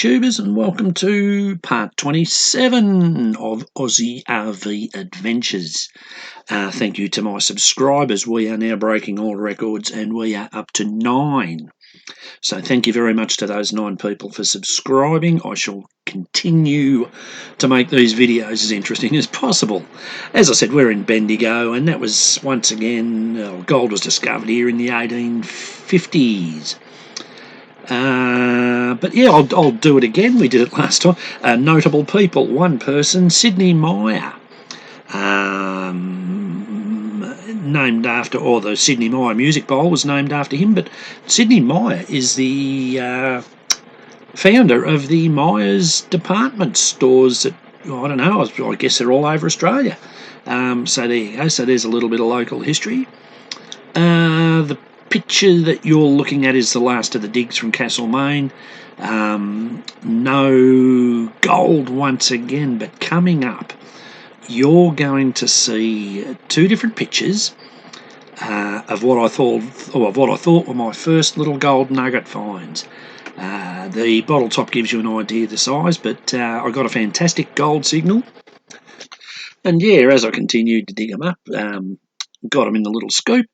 tubers, and welcome to part 27 of Ozzie RV Adventures. Thank you to my subscribers. We are now breaking all records and we are up to 9. So thank you very much to those 9 people for subscribing. I shall continue to make these videos as interesting as possible. As I said, we're in Bendigo, and that was once again, gold was discovered here in the 1850s. But yeah, I'll do it again. We did it last time. Notable people. One person, Sidney Myer, named after, or the Sidney Myer Music Bowl was named after him. But Sidney Myer is the founder of the Myers department stores that, I don't know, I guess they're all over Australia. So there you go. So there's a little bit of local history. The picture that you're looking at is the last of the digs from Castlemaine. No gold once again, but coming up you're going to see 2 different pictures of what I thought were my first little gold nugget finds. The bottle top gives you an idea of the size, but I got a fantastic gold signal, and yeah, as I continued to dig them up, got them in the little scoop,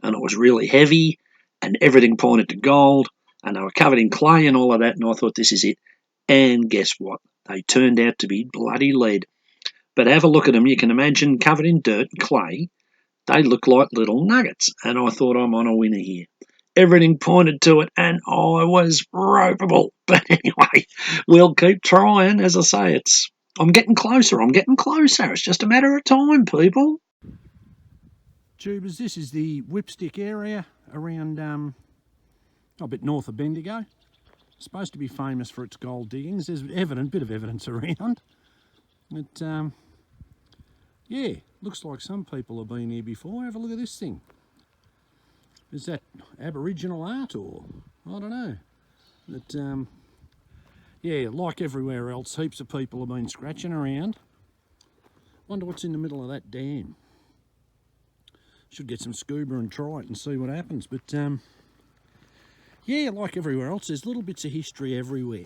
and it was really heavy, and everything pointed to gold, and they were covered in clay and all of that, and I thought, this is it. And guess what? They turned out to be bloody lead. But have a look at them. You can imagine, covered in dirt and clay, they look like little nuggets, and I thought, I'm on a winner here. Everything pointed to it, and I was ropeable. But anyway, we'll keep trying. As I say, I'm getting closer. It's just a matter of time, people. Tubers, this is the Whipstick area around a bit north of Bendigo. It's supposed to be famous for its gold diggings. There's bit of evidence around. But yeah, looks like some people have been here before. Have a look at this thing. Is that Aboriginal art, or I don't know? But yeah, like everywhere else, heaps of people have been scratching around. Wonder what's in the middle of that dam. Should get some scuba and try it and see what happens. But yeah, like everywhere else, there's little bits of history everywhere.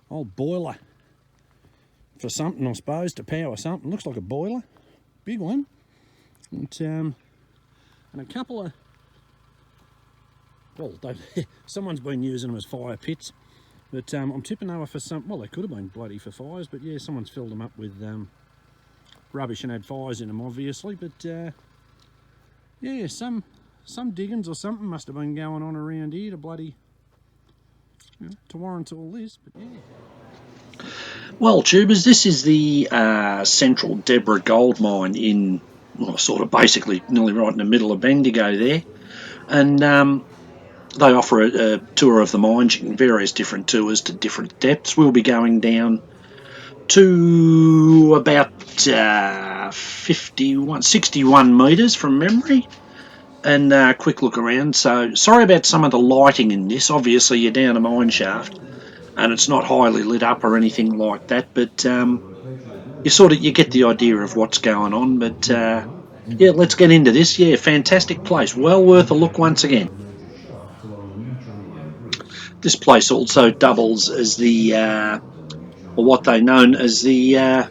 Old boiler for something, I suppose, to power something. Looks like a boiler, big one. And a couple of, well, someone's been using them as fire pits. But I'm tipping they were for some, well, they could have been bloody for fires, but yeah, someone's filled them up with rubbish and had fires in them, obviously. But yeah, some diggings or something must have been going on around here to bloody, to warrant all this. But yeah. Well, tubers, this is the central Deborah gold mine in, well, sort of basically nearly right in the middle of Bendigo there, and they offer a tour of the mines, various different tours to different depths. We'll be going down to about 61 metres from memory, and a quick look around. So sorry about some of the lighting in this. Obviously you're down a mine shaft and it's not highly lit up or anything like that, but you get the idea of what's going on. But yeah, let's get into this. Yeah, fantastic place, well worth a look once again. This place also doubles as the or what they known as the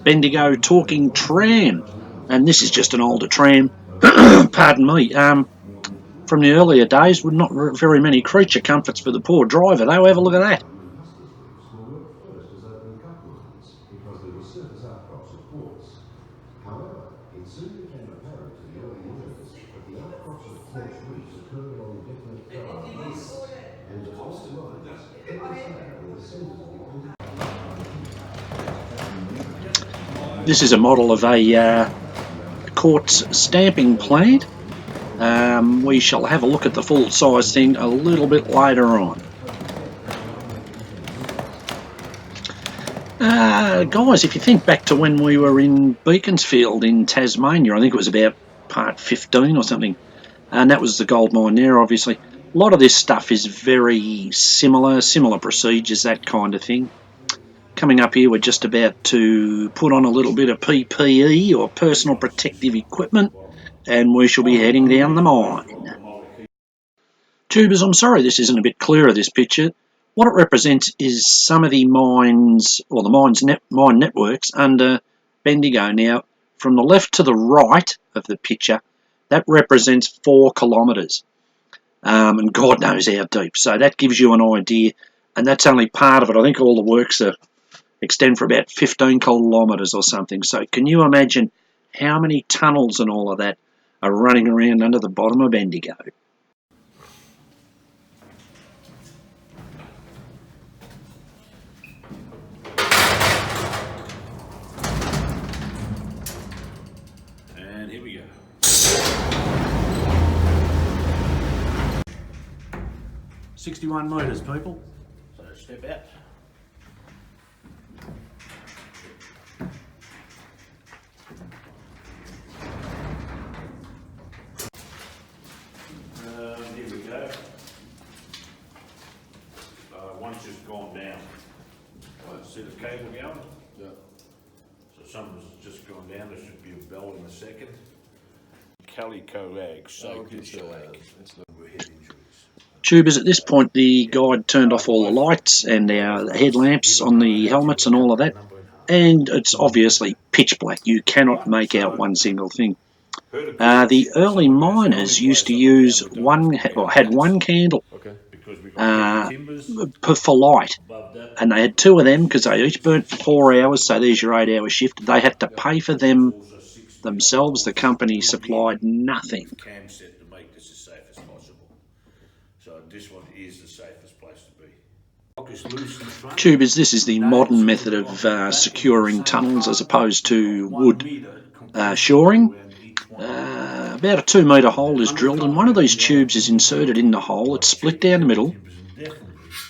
Bendigo talking tram, and this is just an older tram. Pardon me. From the earlier days, with not very many creature comforts for the poor driver, though. Have a look at that. Because there were surface outcrops of quartz. However, it soon became apparent to the early workers that the outcrops of quartz reefs occurred along definite lines, and the fault lines coincided with the centers of the This is a model of a quartz stamping plant. We shall have a look at the full size thing a little bit later on. Guys, if you think back to when we were in Beaconsfield in Tasmania, I think it was about part 15 or something, and that was the gold mine there, obviously. A lot of this stuff is very similar procedures, that kind of thing. Coming up here, we're just about to put on a little bit of PPE, or personal protective equipment, and we shall be heading down the mine. Tubers, I'm sorry this isn't a bit clearer, this picture, What it represents is some of the mines, or the mine networks under Bendigo. Now, from the left to the right of the picture, that represents 4 kilometres, and God knows how deep. So that gives you an idea, and that's only part of it. I think all the works extend for about 15 kilometres or something. So can you imagine how many tunnels and all of that are running around under the bottom of Bendigo? And here we go. 61 metres, people. So step out. Here we go. One's just gone down. See the cable going? Yeah. So something's just gone down. There should be a bell in a second. Calico rag, soaked in shellac. We're head injuries. Tubers, at this point the guide turned off all the lights and our headlamps on the helmets and all of that, and it's obviously pitch black. You cannot make out one single thing. The early miners used to use had one candle for light, and they had 2 of them because they each burnt for 4 hours, so there's your 8-hour shift. They had to pay for them themselves. The company supplied nothing. Cam set to make this as safe as possible. So this one is the safest place to be. Tubers, this is the modern method of securing tunnels as opposed to wood shoring. About a 2 metre hole is drilled, and one of these tubes is inserted in the hole. It's split down the middle,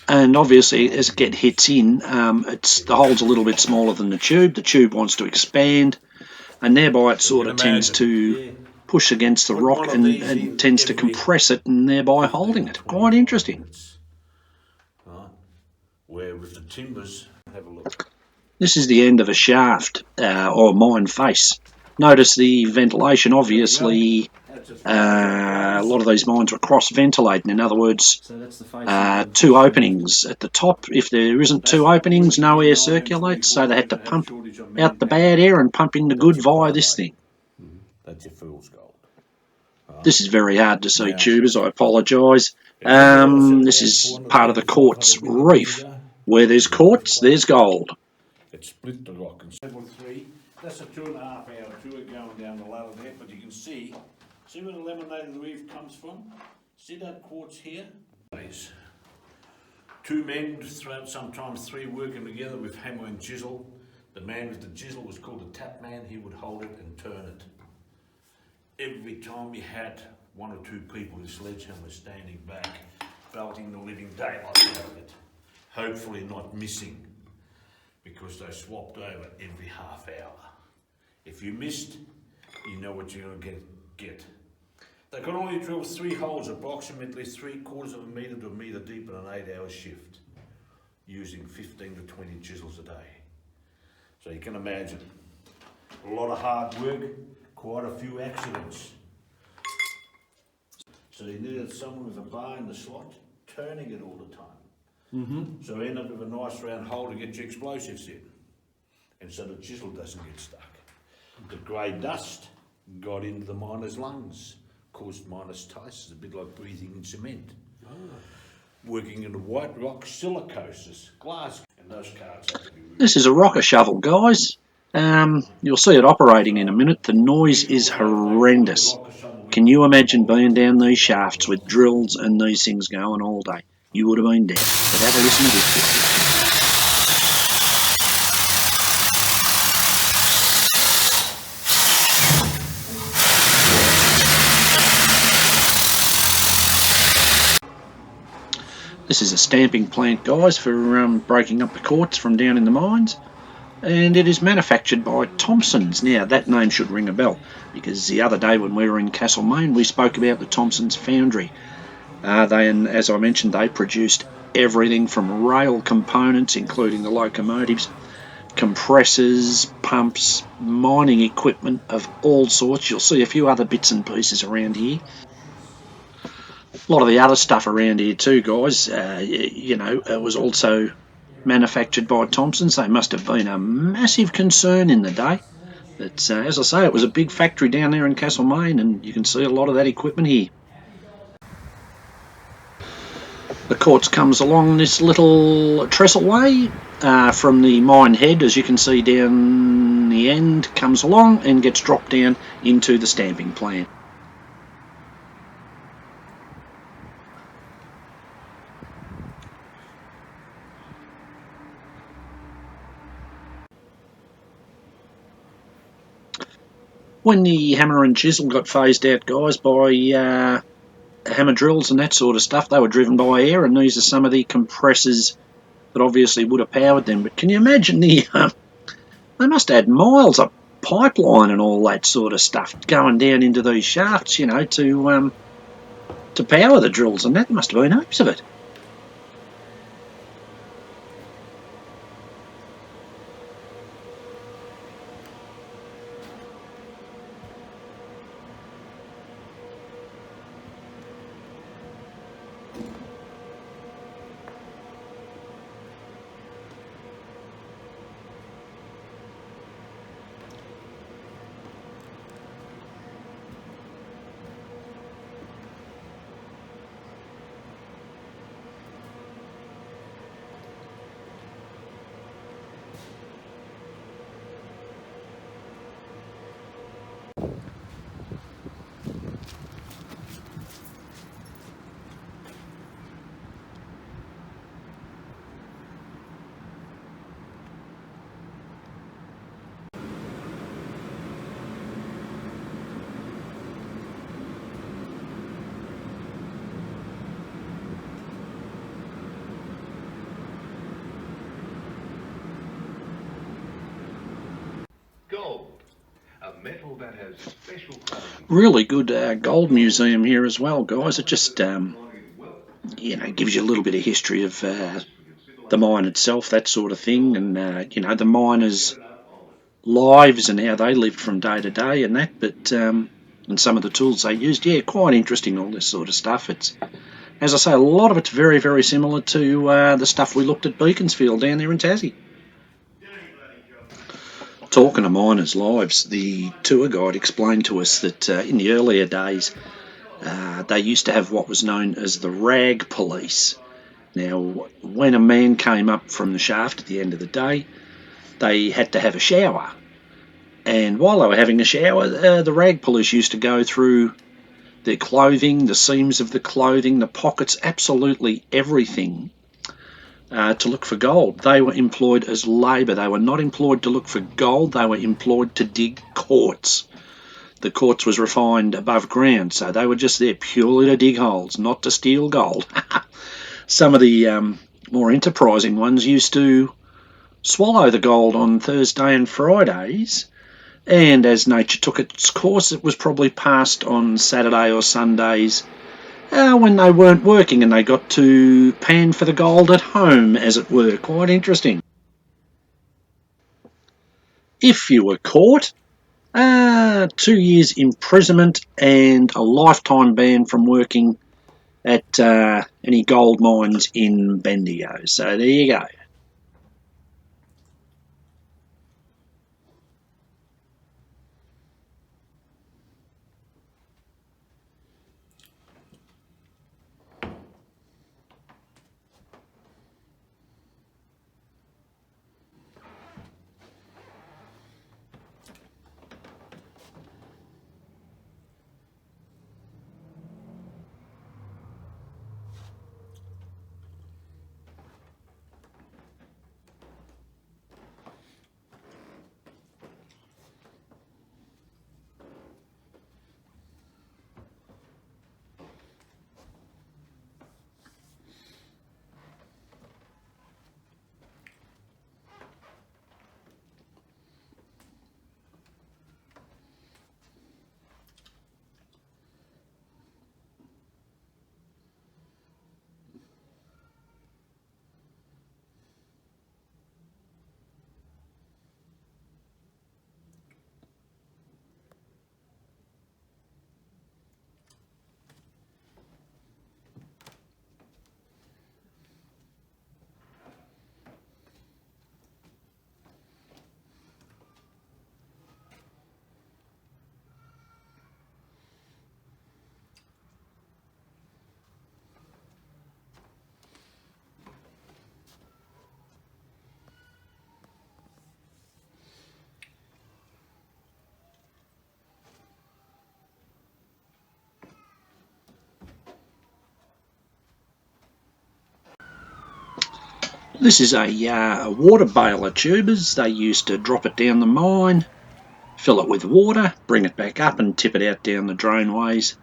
and obviously as it hits in, the hole's a little bit smaller than the tube. The tube wants to expand, and thereby it sort of tends to push against the rock and tends to compress it, and thereby holding it. Quite interesting. Where with the timbers, have a look. This is the end of a shaft or mine face. Notice the ventilation. Obviously, a lot of these mines were cross-ventilating. In other words, 2 openings at the top. If there isn't 2 openings, no air circulates, so they had to pump out the bad air and pump in the good via this thing. That's your fool's gold. This is very hard to see, tubers. I apologise. This is part of the Quartz reef. Where there's quartz, there's gold. It split the rock. And 3, that's a 2.5-hour tour going down the ladder there, but you can see where the laminated reef comes from? See that quartz here? 2 men, sometimes 3, working together with hammer and chisel. The man with the chisel was called the tap man. He would hold it and turn it. Every time we had 1 or 2 people with sledgehammer standing back, belting the living daylight out of it. Hopefully not missing, because they swapped over every half hour. If you missed, you know what you're going to get. They could only drill 3 holes, approximately 3/4 of a metre to a metre deep in an 8-hour shift, using 15 to 20 chisels a day. So you can imagine, a lot of hard work, quite a few accidents. So you needed someone with a bar in the slot, turning it all the time. So end up with a nice round hole to get your explosives in, and so the chisel doesn't get stuck. The grey dust got into the miner's lungs, caused miners ties, a bit like breathing in cement. Working in the white rock silicosis, glass, and those cards have to be removed. This is a rocker shovel, guys. You'll see it operating in a minute. The noise is horrendous. Can you imagine being down these shafts with drills and these things going all day? You would have been dead. But have a listen to this. This is a stamping plant, guys, for breaking up the quartz from down in the mines. And it is manufactured by Thompson's. Now, that name should ring a bell, because the other day when we were in Castlemaine, we spoke about the Thompson's foundry. And as I mentioned, they produced everything from rail components, including the locomotives, compressors, pumps, mining equipment of all sorts. You'll see a few other bits and pieces around here. A lot of the other stuff around here too, guys, it was also manufactured by Thompson's. They must have been a massive concern in the day. But as I say, it was a big factory down there in Castlemaine, and you can see a lot of that equipment here. The Quartz comes along this little trestleway from the mine head, as you can see down the end, comes along and gets dropped down into the stamping plant. When the hammer and chisel got phased out, guys, by hammer drills and that sort of stuff, they were driven by air, and these are some of the compressors that obviously would have powered them. But can you imagine they must have had miles of pipeline and all that sort of stuff going down into these shafts, to power the drills, and that must have been heaps of it. Gold, a metal that has special qualities. Really good gold museum here as well, guys. It just, gives you a little bit of history of the mine itself, that sort of thing, and, the miners' lives and how they lived from day to day and that, but, and some of the tools they used. Yeah, quite interesting, all this sort of stuff. It's, as I say, a lot of it's very, very similar to the stuff we looked at Beaconsfield down there in Tassie. Talking of miners' lives, the tour guide explained to us that in the earlier days they used to have what was known as the rag police. Now, when a man came up from the shaft at the end of the day, they had to have a shower. And while they were having a shower, the rag police used to go through their clothing, the seams of the clothing, the pockets, absolutely everything, to look for gold. They were employed as labour. They were not employed to look for gold. They were employed to dig quartz. The quartz was refined above ground, so they were just there purely to dig holes, not to steal gold. Some of the more enterprising ones used to swallow the gold on Thursday and Fridays, and as nature took its course, it was probably passed on Saturday or Sundays when they weren't working, and they got to pan for the gold at home, as it were. Quite interesting. If you were caught, 2 years imprisonment and a lifetime ban from working at any gold mines in Bendigo. So there you go. This is a water baler tubers. They used to drop it down the mine, fill it with water, bring it back up and tip it out down the drainways.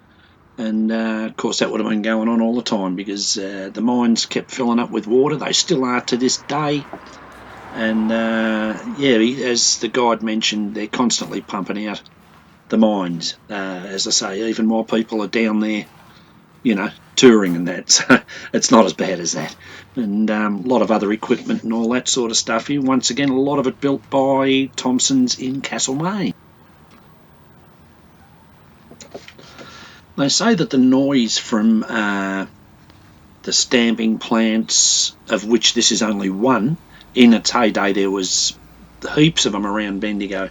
And of course that would have been going on all the time because the mines kept filling up with water. They still are to this day. And yeah, as the guide mentioned, they're constantly pumping out the mines. As I say, even while people are down there, you know, touring and that. So it's not as bad as that. And a lot of other equipment and all that sort of stuff. Once again, a lot of it built by Thompson's in Castlemaine. They say that the noise from the stamping plants, of which this is only one, in its heyday there was heaps of them around Bendigo.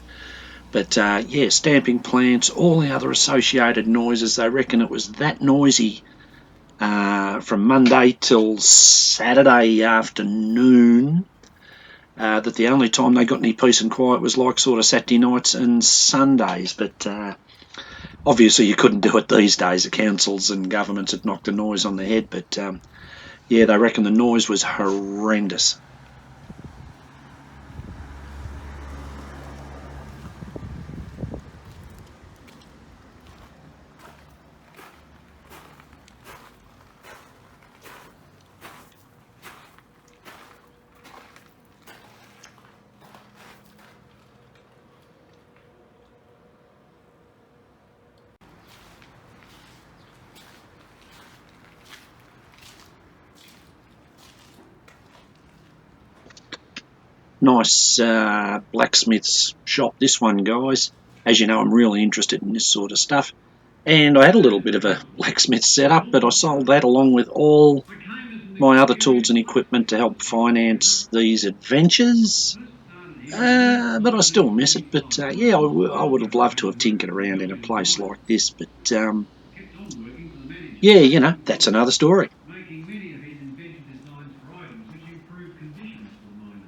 But yeah, stamping plants, all the other associated noises, they reckon it was that noisy from Monday till Saturday afternoon that the only time they got any peace and quiet was like sort of Saturday nights and Sundays. But obviously you couldn't do it these days. The councils and governments had knocked the noise on the head. But yeah, they reckon the noise was horrendous. Nice blacksmith's shop, this one, guys. As you know, I'm really interested in this sort of stuff. And I had a little bit of a blacksmith setup, but I sold that along with all my other tools and equipment to help finance these adventures. But I still miss it. But yeah, I would have loved to have tinkered around in a place like this. But yeah, you know, that's another story. Making many of his invention designs for items which improve conditions for the miners.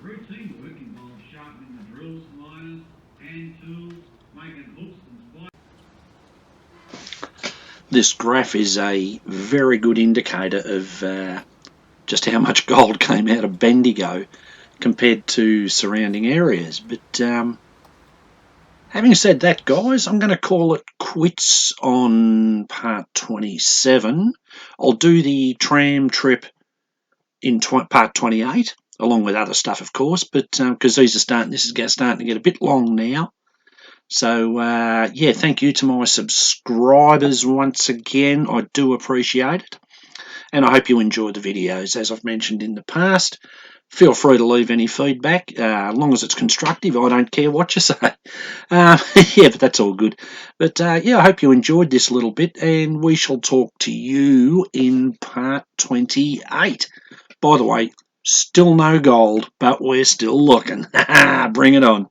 Routine work involves sharpening the drills for miners, hand tools, making hooks and spikes. This graph is a very good indicator of just how much gold came out of Bendigo compared to surrounding areas. But having said that, guys, I'm going to call it quits on part 27. I'll do the tram trip in part 28, along with other stuff, of course, but because this is starting to get a bit long now. So, yeah, thank you to my subscribers once again. I do appreciate it. And I hope you enjoy the videos. As I've mentioned in the past, feel free to leave any feedback, as long as it's constructive. I don't care what you say. Yeah, but that's all good. But yeah, I hope you enjoyed this little bit, and we shall talk to you in part 28. By the way, still no gold, but we're still looking. Bring it on.